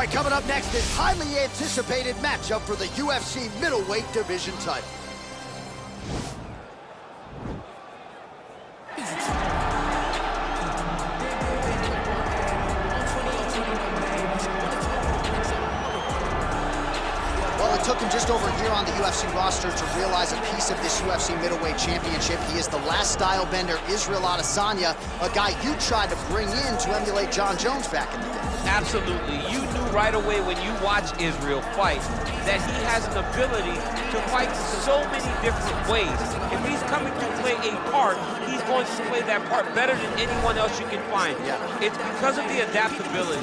right, coming up next is highly anticipated matchup for the UFC middleweight division title. Well, it took him just over a year on the UFC roster to realize a piece of this UFC middleweight championship. He is the last style bender, Israel Adesanya, a guy you tried to bring in to emulate John Jones back in the day. Absolutely. You knew right away when you watch Israel fight that he has an ability to fight so many different ways. If he's coming to play a part, he's going to play that part better than anyone else you can find. Yeah. It's because of the adaptability.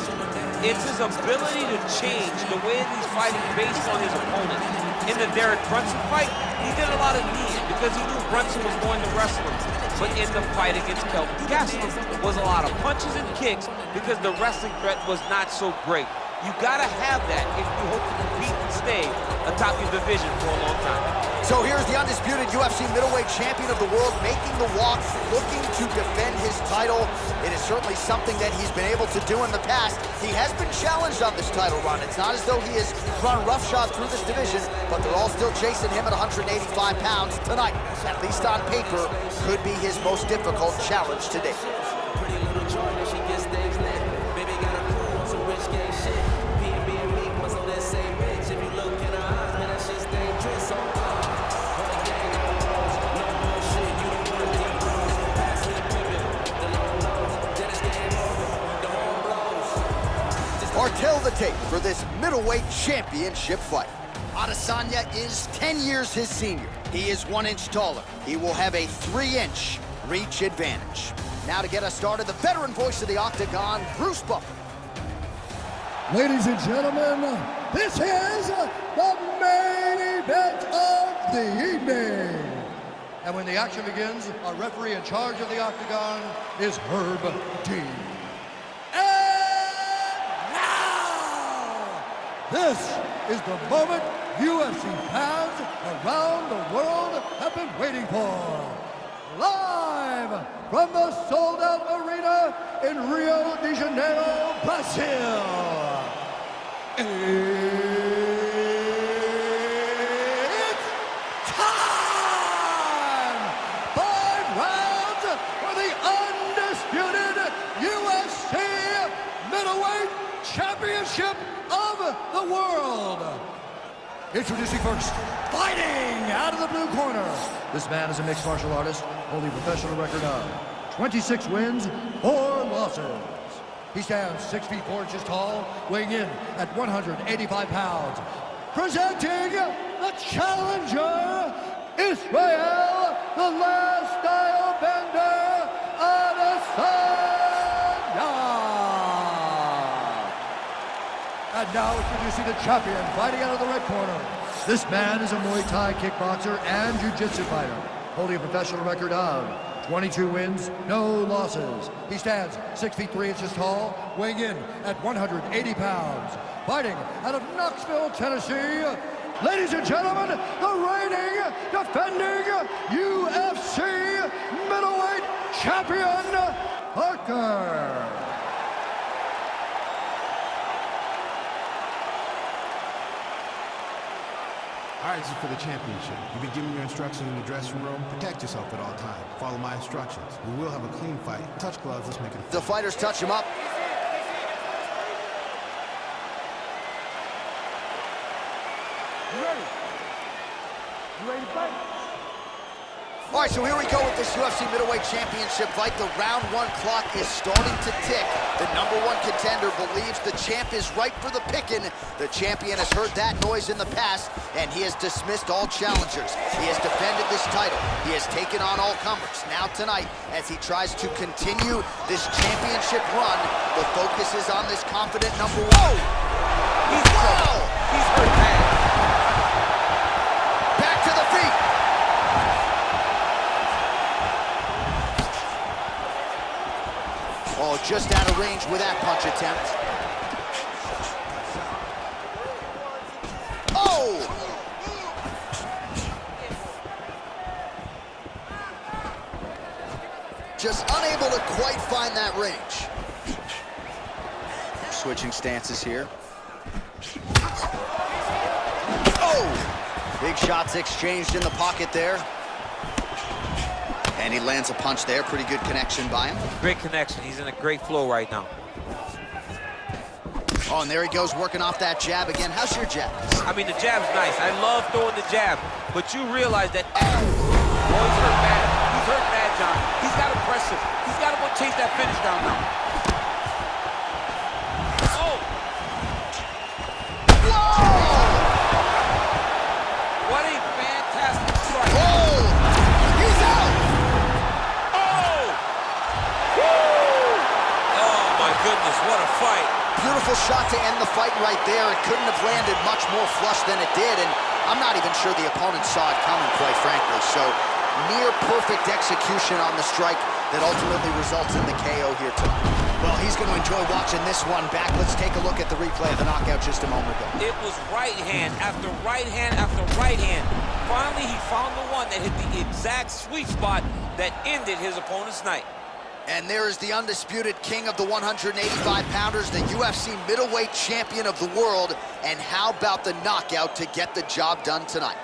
It's his ability to change the way that he's fighting based on his opponent. In the Derek Brunson fight, he did a lot of knees because he knew Brunson was going to wrestle him. But in the fight against Kelvin Gastelum was a lot of punches and kicks because the wrestling threat was not so great. You gotta have that if you hope to compete and stay atop your division for a long time. So here's the undisputed UFC middleweight champion of the world making the walk, looking to defend his title. It is certainly something that he's been able to do in the past. He has been challenged on this title run. It's not as though he has run roughshod through this division, but they're all still chasing him at 185 pounds tonight. At least on paper, could be his most difficult challenge to date. Tell the tape for this middleweight championship fight. Adesanya is 10 years his senior. He is 1 inch taller. He will have a 3-inch reach advantage. Now to get us started, the veteran voice of the Octagon, Bruce Buffer. Ladies and gentlemen, this is the main event of the evening. And when the action begins, our referee in charge of the Octagon is Herb Dean. This is the moment UFC fans around the world have been waiting for. Live from the sold-out arena in Rio de Janeiro, Brazil. It's time! 5 rounds for the undisputed UFC middleweight championship of the world. Introducing first, fighting out of the blue corner. This man is a mixed martial artist, holding a professional record of 26 wins, 4 losses. He stands 6 feet 4 inches tall, weighing in at 185 pounds. Presenting the challenger, Israel, the last style bender, Adesanya. And now introducing the champion, fighting out of the red corner. This man is a Muay Thai kickboxer and jiu-jitsu fighter, holding a professional record of 22 wins, no losses. He stands 6 feet 3 inches tall, weighing in at 180 pounds. Fighting out of Knoxville, Tennessee, ladies and gentlemen, the reigning, defending UFC middleweight champion, Parker. All right, this is for the championship. You've been giving your instructions in the dressing room. Protect yourself at all times. Follow my instructions. We will have a clean fight. Touch gloves, let's make it a fight. The fighters touch him up. You ready? You ready to fight? All right, so here we go with this UFC middleweight championship fight. The round 1 clock is starting to tick. The #1 contender believes the champ is ripe for the picking. The champion has heard that noise in the past, and he has dismissed all challengers. He has defended this title. He has taken on all comers. Now tonight, as he tries to continue this championship run, the focus is on this confident #1. He's hurt bad. Back to the feet. Oh, just out of range with that punch attempt. Oh! Just unable to quite find that range. Switching stances here. Oh! Big shots exchanged in the pocket there. And he lands a punch there. Pretty good connection by him. Great connection. He's in a great flow right now. Oh, and there he goes, working off that jab again. How's your jab? I mean, the jab's nice. I love throwing the jab, but you realize that, oh, he's hurt bad. He's hurt bad, John. He's got to press him. He's got to go chase that finish down now. Oh! Whoa! What a fantastic strike. Oh! He's out! Oh! Woo! Oh, my goodness, what a fight. Beautiful shot to end the fight right there. It couldn't have landed much more flush than it did, and I'm not even sure the opponent saw it coming, quite frankly. So, near perfect execution on the strike that ultimately results in the KO here tonight. Well, he's going to enjoy watching this one back. Let's take a look at the replay of the knockout just a moment ago. It was right hand after right hand after right hand. Finally, he found the one that hit the exact sweet spot that ended his opponent's night. And there is the undisputed king of the 185-pounders, the UFC middleweight champion of the world. And how about the knockout to get the job done tonight?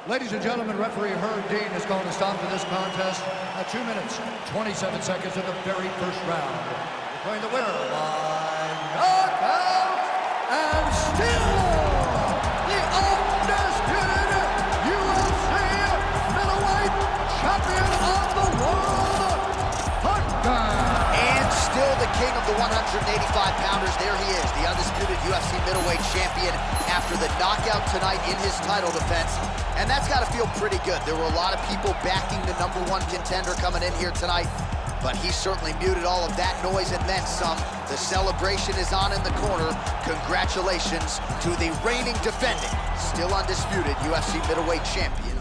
Ladies and gentlemen, referee Herb Dean is going to stop to this contest at 2 minutes, 27 seconds in the very first round. Declaring the winner by knockout and still the undisputed UFC middleweight champion of the world. And still the king of the 185-pounders. There he is, the undisputed UFC middleweight champion after the knockout tonight in his title defense. And that's got to feel pretty good. There were a lot of people backing the #1 contender coming in here tonight, but he certainly muted all of that noise and then some. The celebration is on in the corner. Congratulations to the reigning, defending, still undisputed UFC middleweight champion.